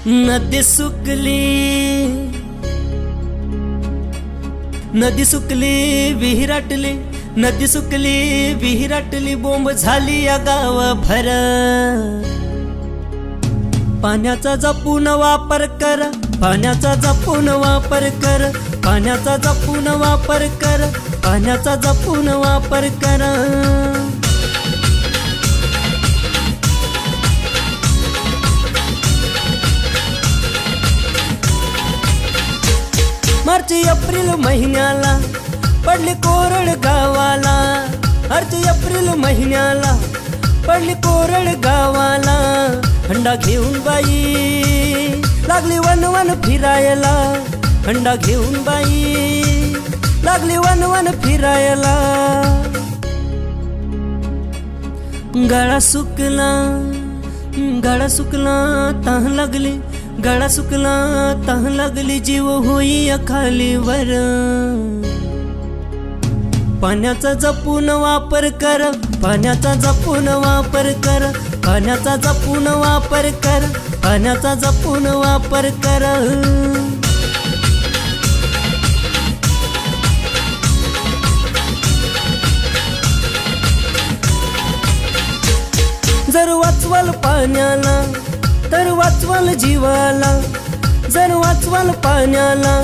नदी सुकली विहिराटली, नदी सुकली विहिराटली, बोंब झाली या गाव भर। पाण्याचा जपून वापर कर, पाण्याचा जपून वापर कर, पाण्याचा जपून वापर कर, पाण्याचा जपून वापर कर। मार्च एप्रिल महिन्याला पडली कोरड गावाला, मार्च एप्रिल महिन्याला पडली कोरड गावाला। हंडा घेऊन बाई लागली वन वन फिरायला, हंडा घेऊन बाई लागली वन वन फिरायला। गळा सुकला, गळा सुकला तह लागली, गळा सुकला तह लागली, जीव होई खाली वर। पाण्याचा जपून वापर कर, पाण्याचा जपून वापर कर, पाण्याचा जपून वापर कर, पाण्याचा जपून वापर कर। जर वाचवाल पाण्याला तर वाचवाल जीवाला, जर वाचवाल पाण्याला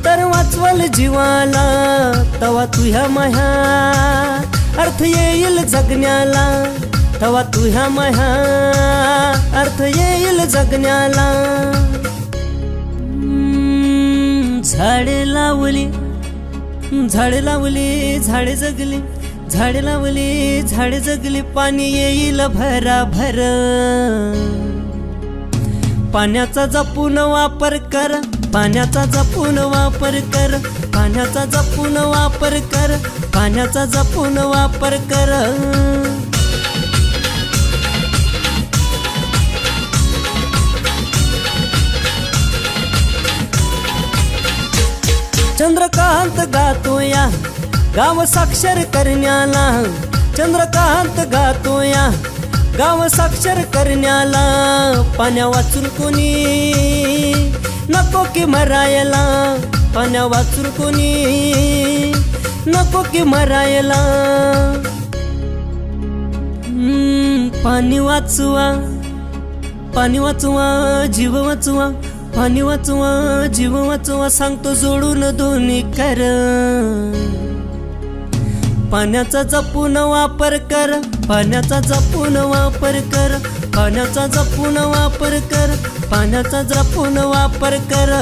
तर वाचवाल जीवाला। तवा तुझ्या माया अर्थ येईल जगण्याला, तवा तुझ्या माया अर्थ येईल जगण्याला। झाडे लावली, झाडे लावली, झाडे जगली, झाडे लावली, झाडे जगली, पाणी येईल भराभर। पाण्याचा जपून वापर कर, पाण्याचा जपून वापर कर, पाण्याचा जपून वापर कर, पाण्याचा जपून वापर कर। चंद्रकांत गातोया गाव साक्षर करण्याला, चंद्रकांत गातोया गाव साक्षर करण्याला। पाण्या वाचून कोणी नको की मरायला, पाण्या वाचून कोणी नको की मरायला। पाणी वाचवा, पाणी वाचवा, जीव वाचवा, पाणी वाचवा, जीव वाचवा, सांगतो जोडून दोन्ही कर। पाण्याचा जपून वापर कर, पाण्याचा जपून वापर कर, पाण्याचा जपून वापर कर, पाण्याचा जपून वापर कर।